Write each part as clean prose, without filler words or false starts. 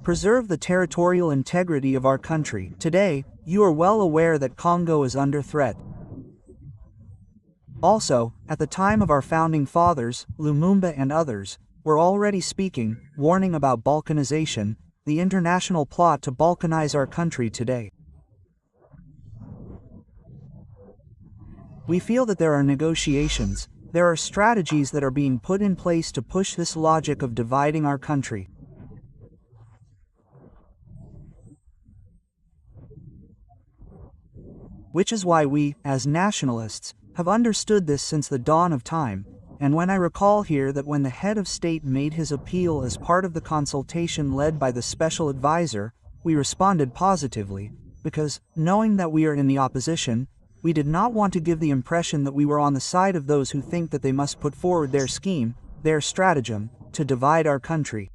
preserve the territorial integrity of our country. Today, you are well aware that Congo is under threat. Also, at the time of our founding fathers, Lumumba and others, were already speaking, warning about balkanization, the international plot to balkanize our country today. We feel that there are negotiations, there are strategies that are being put in place to push this logic of dividing our country. Which is why we, as nationalists, have understood this since the dawn of time, and when I recall here that when the head of state made his appeal as part of the consultation led by the special advisor, we responded positively, because, knowing that we are in the opposition, we did not want to give the impression that we were on the side of those who think that they must put forward their scheme, their stratagem, to divide our country.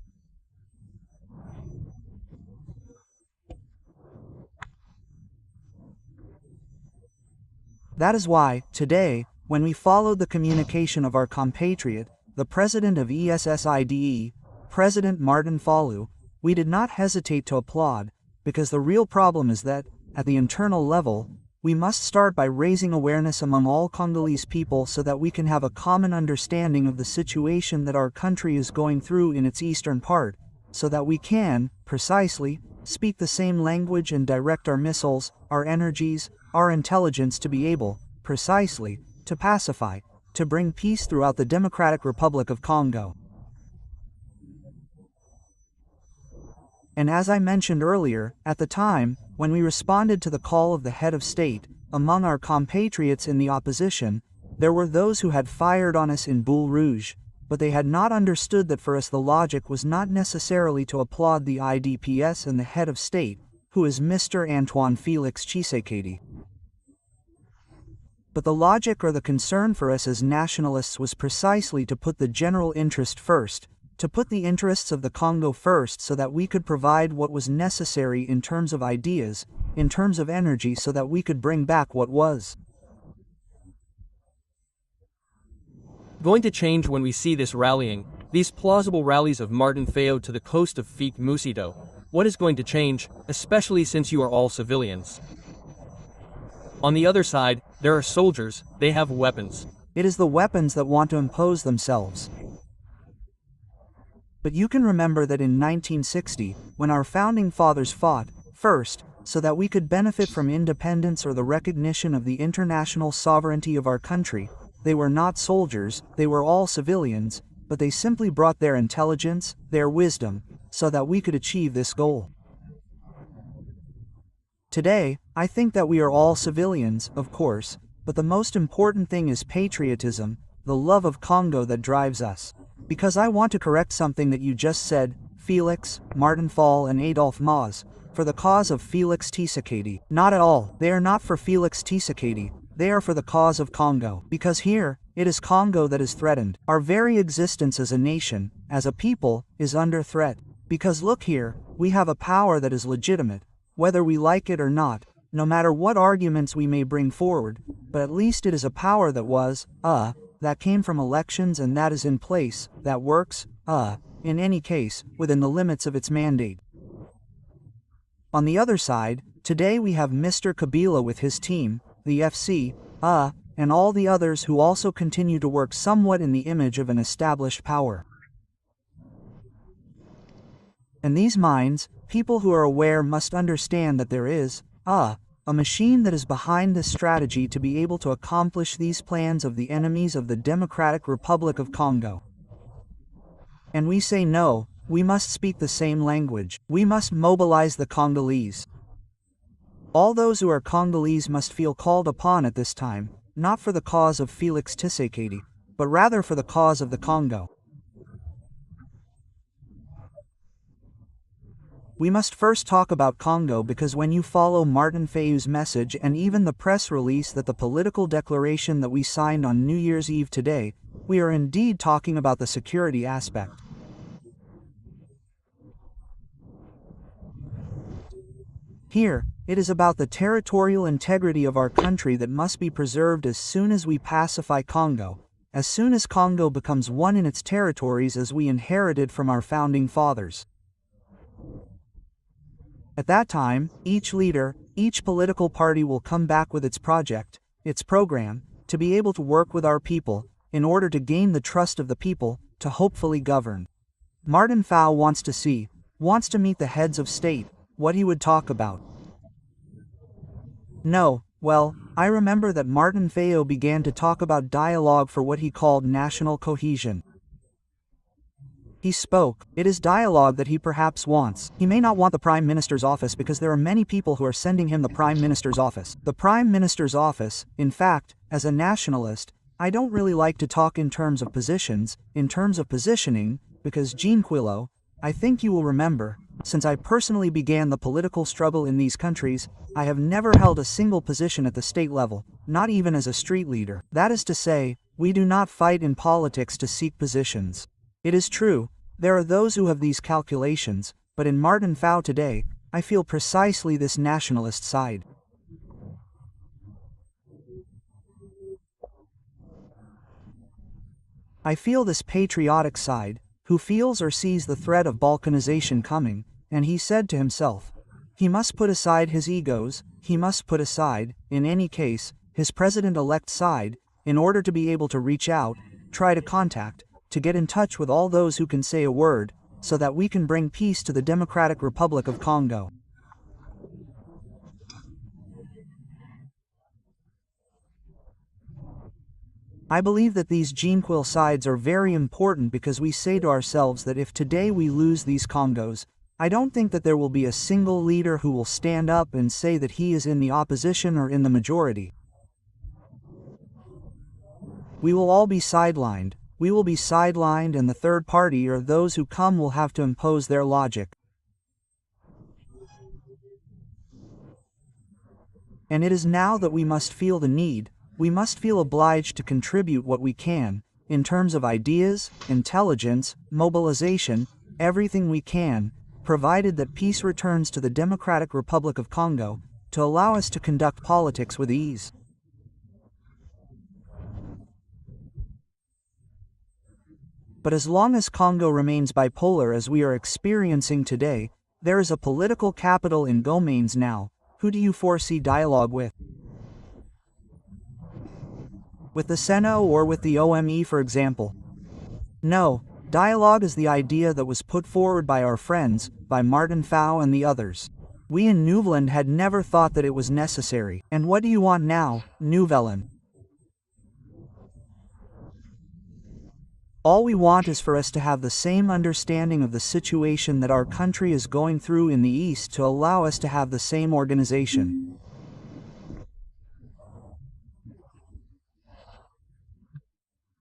That is why, today, when we followed the communication of our compatriot, the president of ESSIDE, President Martin Fayulu, we did not hesitate to applaud, because the real problem is that, at the internal level, we must start by raising awareness among all Congolese people so that we can have a common understanding of the situation that our country is going through in its eastern part, so that we can, precisely, speak the same language and direct our missiles, our energies, our intelligence to be able, precisely, to pacify, to bring peace throughout the Democratic Republic of Congo. And as I mentioned earlier, at the time, when we responded to the call of the head of state, among our compatriots in the opposition, there were those who had fired on us in Boule Rouge, but they had not understood that for us the logic was not necessarily to applaud the IDPS and the head of state, who is Mr. Antoine Félix Tshisekedi. But the logic or the concern for us as nationalists was precisely to put the general interest first, to put the interests of the Congo first so that we could provide what was necessary in terms of ideas, in terms of energy so that we could bring back what was going to change when we see this rallying, these plausible rallies of Martin Fayulu to the coast of Direct Muzito. What is going to change, especially since you are all civilians? On the other side, there are soldiers, they have weapons. It is the weapons that want to impose themselves. But you can remember that in 1960, when our founding fathers fought, first, so that we could benefit from independence or the recognition of the international sovereignty of our country, they were not soldiers, they were all civilians, but they simply brought their intelligence, their wisdom, so that we could achieve this goal. Today, I think that we are all civilians, of course, but the most important thing is patriotism, the love of Congo that drives us. Because I want to correct something that you just said, Felix, Martin Fayulu and Adolphe Muzito, for the cause of Félix Tshisekedi. Not at all, they are not for Félix Tshisekedi, they are for the cause of Congo. Because here, it is Congo that is threatened. Our very existence as a nation, as a people, is under threat. Because look here, we have a power that is legitimate, whether we like it or not, no matter what arguments we may bring forward, but at least it is a power that was, that came from elections and that is in place, that works, in any case, within the limits of its mandate. On the other side, today we have Mr. Kabila with his team, the FC, and all the others who also continue to work somewhat in the image of an established power. And these minds, people who are aware must understand that there is, a machine that is behind this strategy to be able to accomplish these plans of the enemies of the Democratic Republic of Congo. And we say no, we must speak the same language. We must mobilize the Congolese. All those who are Congolese must feel called upon at this time, not for the cause of Félix Tshisekedi, but rather for the cause of the Congo. We must first talk about Congo because when you follow Martin Fayulu's message and even the press release that the political declaration that we signed on New Year's Eve today, we are indeed talking about the security aspect. Here, it is about the territorial integrity of our country that must be preserved as soon as we pacify Congo, as soon as Congo becomes one in its territories as we inherited from our founding fathers. At that time, each leader, each political party will come back with its project, its program, to be able to work with our people, in order to gain the trust of the people, to hopefully govern. Martin Fayulu wants to meet the heads of state, what he would talk about. No, well, I remember that Martin Fayulu began to talk about dialogue for what he called national cohesion. He spoke. It is dialogue that he perhaps wants. He may not want the Prime Minister's office because there are many people who are sending him the Prime Minister's office. The Prime Minister's office, in fact, as a nationalist, I don't really like to talk in terms of positions, in terms of positioning, because Jean Quillo, I think you will remember, since I personally began the political struggle in these countries, I have never held a single position at the state level, not even as a street leader. That is to say, we do not fight in politics to seek positions. It is true, there are those who have these calculations, but in Martin Fayulu today, I feel precisely this nationalist side. I feel this patriotic side, who feels or sees the threat of balkanization coming, and he said to himself, he must put aside his egos, he must put aside, in any case, his president-elect side, in order to be able to reach out, try to contact, to get in touch with all those who can say a word, so that we can bring peace to the Democratic Republic of Congo. I believe that these Jean-Quil sides are very important because we say to ourselves that if today we lose these Congos, I don't think that there will be a single leader who will stand up and say that he is in the opposition or in the majority. We will all be sidelined. We will be sidelined, and the third party or those who come will have to impose their logic. And it is now that we must feel the need, we must feel obliged to contribute what we can, in terms of ideas, intelligence, mobilization, everything we can, provided that peace returns to the Democratic Republic of Congo, to allow us to conduct politics with ease. But as long as Congo remains bipolar as we are experiencing today, there is a political capital in Gomanes now. Who do you foresee dialogue with? With the Seno or with the OME, for example? No, dialogue is the idea that was put forward by our friends, by Martin Fayulu and the others. We in Nouveland had never thought that it was necessary. And what do you want now, Nouveland? All we want is for us to have the same understanding of the situation that our country is going through in the East to allow us to have the same organization.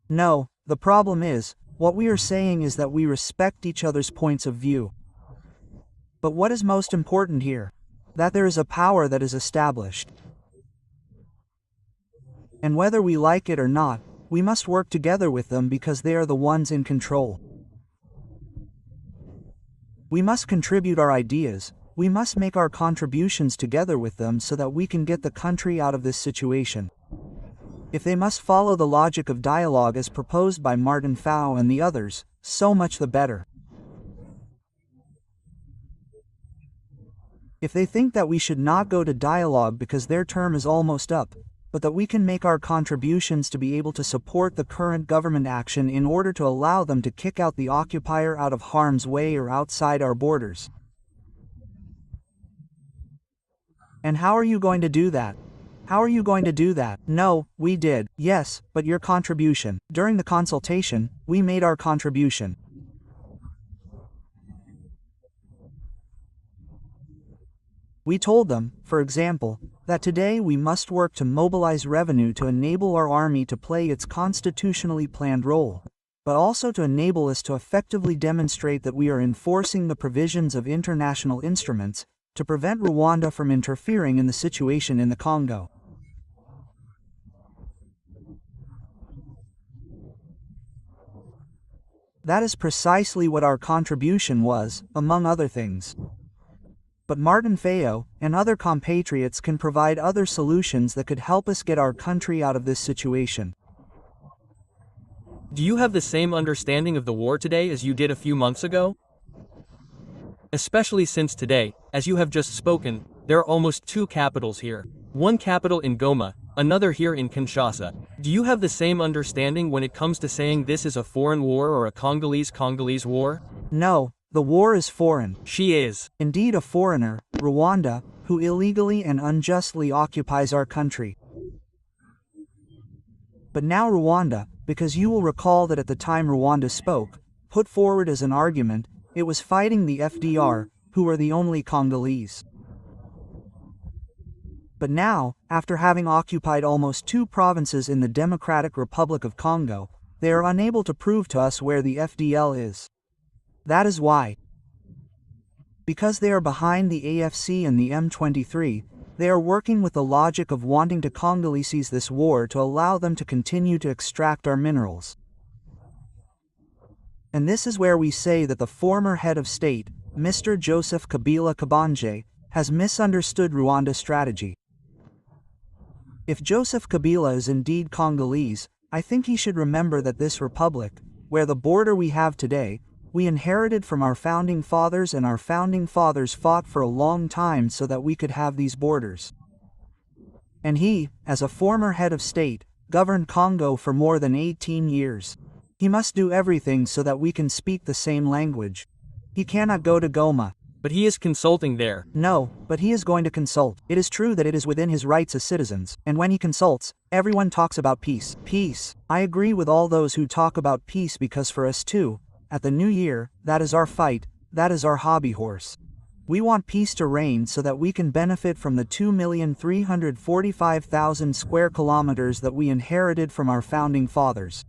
No, the problem is, what we are saying is that we respect each other's points of view. But what is most important here? That there is a power that is established. And whether we like it or not, we must work together with them because they are the ones in control. We must contribute our ideas, we must make our contributions together with them so that we can get the country out of this situation. If they must follow the logic of dialogue as proposed by Martin Fayulu and the others, so much the better. If they think that we should not go to dialogue because their term is almost up, but that we can make our contributions to be able to support the current government action in order to allow them to kick out the occupier out of harm's way or outside our borders. And how are you going to do that? How are you going to do that? No, we did. Yes, but your contribution. During the consultation, we made our contribution. We told them, for example, that today we must work to mobilize revenue to enable our army to play its constitutionally planned role, but also to enable us to effectively demonstrate that we are enforcing the provisions of international instruments to prevent Rwanda from interfering in the situation in the Congo. That is precisely what our contribution was, among other things. But Martin Fayulu and other compatriots can provide other solutions that could help us get our country out of this situation. Do you have the same understanding of the war today as you did a few months ago? especially since today, as you have just spoken, there are almost two capitals here. One capital in Goma, another here in Kinshasa. Do you have the same understanding when it comes to saying this is a foreign war or a Congolese war? No, the war is foreign. She is. Indeed a foreigner, Rwanda, who illegally and unjustly occupies our country. But now Rwanda, because you will recall that at the time Rwanda spoke, put forward as an argument, it was fighting the FDR, who were the only Congolese. But now, after having occupied almost 2 provinces in the Democratic Republic of Congo, they are unable to prove to us where the FDL is. That is why. Because they are behind the AFC and the M23, they are working with the logic of wanting to Congolese this war to allow them to continue to extract our minerals. And this is where we say that the former head of state, Mr. Joseph Kabila Kabange, has misunderstood Rwanda's strategy. If Joseph Kabila is indeed Congolese, I think he should remember that this republic, where the border we have today, we inherited from our founding fathers, and our founding fathers fought for a long time so that we could have these borders. And he, as a former head of state, governed Congo for more than 18 years. He must do everything so that we can speak the same language. He cannot go to Goma. But he is consulting there. No, but he is going to consult. It is true that it is within his rights as citizens, and when he consults, everyone talks about peace. Peace. I agree with all those who talk about peace, because for us too, at the new year, that is our fight, that is our hobby horse. We want peace to reign so that we can benefit from the 2,345,000 square kilometers that we inherited from our founding fathers.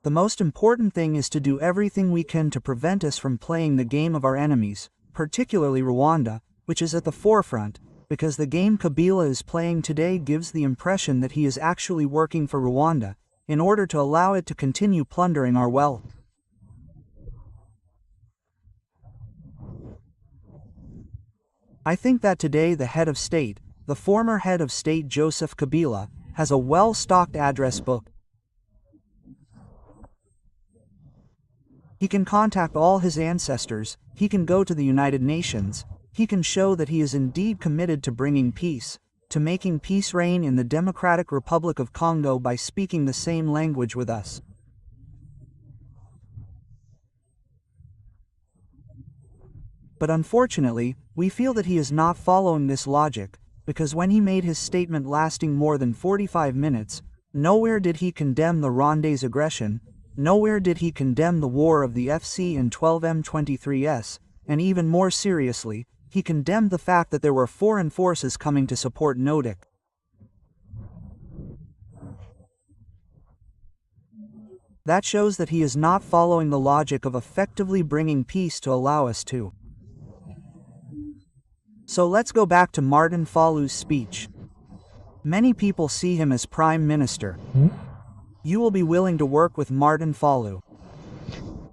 The most important thing is to do everything we can to prevent us from playing the game of our enemies, particularly Rwanda, which is at the forefront, because the game Kabila is playing today gives the impression that he is actually working for Rwanda, in order to allow it to continue plundering our wealth. I think that today the head of state, the former head of state Joseph Kabila, has a well-stocked address book. He can contact all his ancestors, he can go to the United Nations, he can show that he is indeed committed to bringing peace, to making peace reign in the Democratic Republic of Congo by speaking the same language with us. But unfortunately, we feel that he is not following this logic, because when he made his statement lasting more than 45 minutes, nowhere did he condemn the Rwandese aggression, nowhere did he condemn the war of the FC and 12M23s, and even more seriously, he condemned the fact that there were foreign forces coming to support Nodic. That shows that he is not following the logic of effectively bringing peace to allow us to. So let's go back to Martin Fayulu's speech. Many people see him as Prime Minister. You will be willing to work with Martin Fayulu.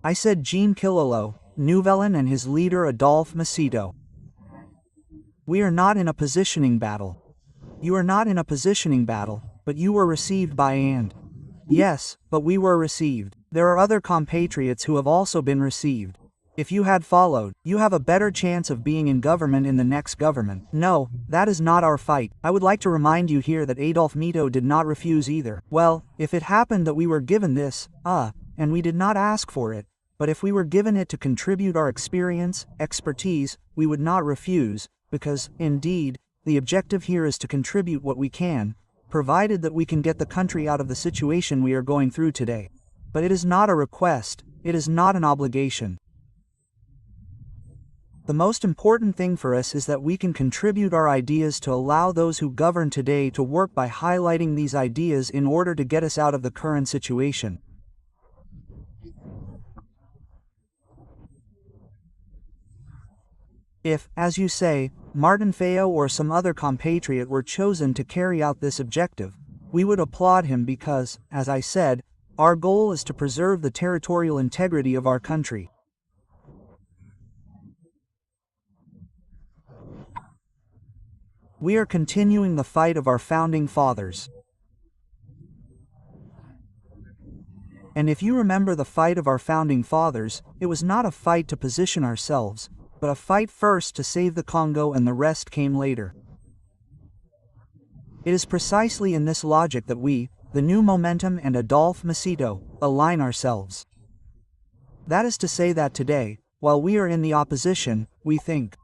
I said Jean Kilolo, Nouvelin and his leader Adolphe Muzito. We are not in a positioning battle. You are not in a positioning battle, but you were received by and. Yes, but we were received. There are other compatriots who have also been received. If you had followed, you have a better chance of being in government in the next government. No, that is not our fight. I would like to remind you here that Adolphe Muzito did not refuse either. Well, if it happened that we were given this, and we did not ask for it, but if we were given it to contribute our experience, expertise, we would not refuse, because, indeed, the objective here is to contribute what we can, provided that we can get the country out of the situation we are going through today. But it is not a request, it is not an obligation. The most important thing for us is that we can contribute our ideas to allow those who govern today to work by highlighting these ideas in order to get us out of the current situation. If, as you say, Martin Fayulu or some other compatriot were chosen to carry out this objective, we would applaud him because, as I said, our goal is to preserve the territorial integrity of our country. We are continuing the fight of our founding fathers. And if you remember the fight of our founding fathers, it was not a fight to position ourselves, but a fight first to save the Congo, and the rest came later. It is precisely in this logic that we, the new momentum and Adolphe Muzito, align ourselves. That is to say that today, while we are in the opposition, we think.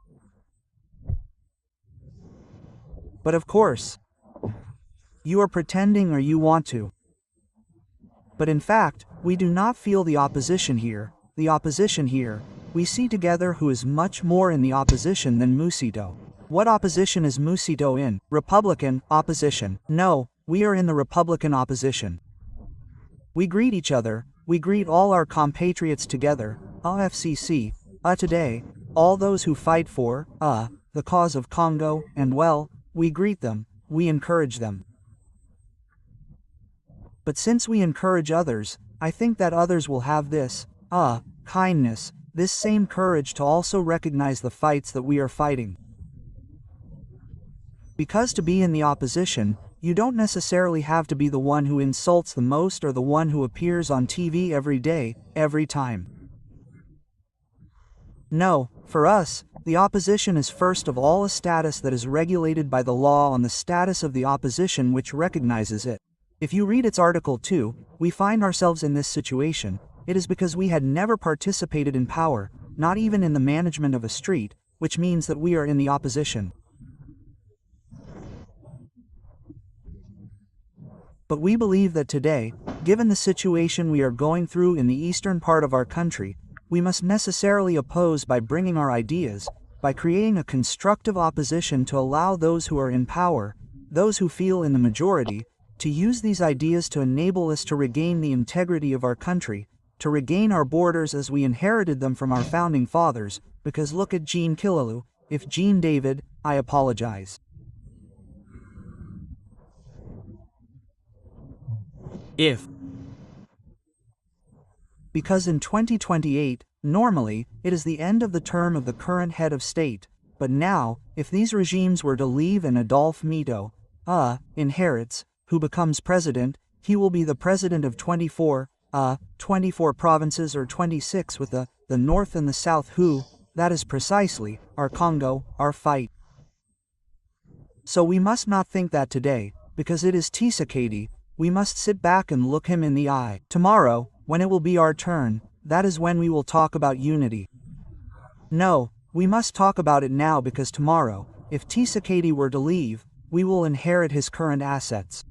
But of course, you are pretending or you want to. But in fact, we do not feel the opposition here. The opposition here, we see together who is much more in the opposition than Muzito. What opposition is Muzito in? Republican opposition. No, we are in the Republican opposition. We greet each other, we greet all our compatriots together, AFCC, today, all those who fight for, the cause of Congo, and well, we greet them, we encourage them. But since we encourage others, I think that others will have this, kindness, this same courage to also recognize the fights that we are fighting. Because to be in the opposition, you don't necessarily have to be the one who insults the most or the one who appears on TV every day, every time. No, for us, the opposition is first of all a status that is regulated by the law on the status of the opposition which recognizes it. If you read its Article 2, we find ourselves in this situation. It is because we had never participated in power, not even in the management of a street, which means that we are in the opposition. But we believe that today, given the situation we are going through in the eastern part of our country, we must necessarily oppose by bringing our ideas, by creating a constructive opposition to allow those who are in power, those who feel in the majority, to use these ideas to enable us to regain the integrity of our country, to regain our borders as we inherited them from our founding fathers, because look at Jean Killaloo, if Jean David, I apologize. Because in 2028, normally, it is the end of the term of the current head of state, but now, if these regimes were to leave and Adolphe Muzito, inherits, who becomes president, he will be the president of 24 provinces or 26 with the North and the South who, that is precisely, our Congo, our fight. So we must not think that today, because it is Tshisekedi, we must sit back and look him in the eye. Tomorrow, when it will be our turn, that is when we will talk about unity. No, we must talk about it now because tomorrow, if Tshisekedi were to leave, we will inherit his current assets.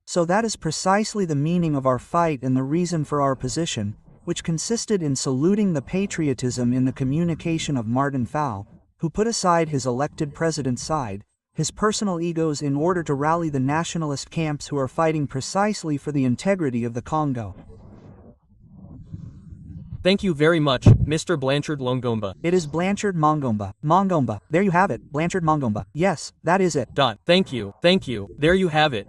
So that is precisely the meaning of our fight and the reason for our position, which consisted in saluting the patriotism in the communication of Martin Fayulu, who put aside his elected president's side, his personal egos in order to rally the nationalist camps who are fighting precisely for the integrity of the Congo. Thank you very much, Mr. Blanchard Longomba. It is Blanchard Mongomba. Mongomba. There you have it, Blanchard Mongomba. Yes, that is it. Thank you. There you have it.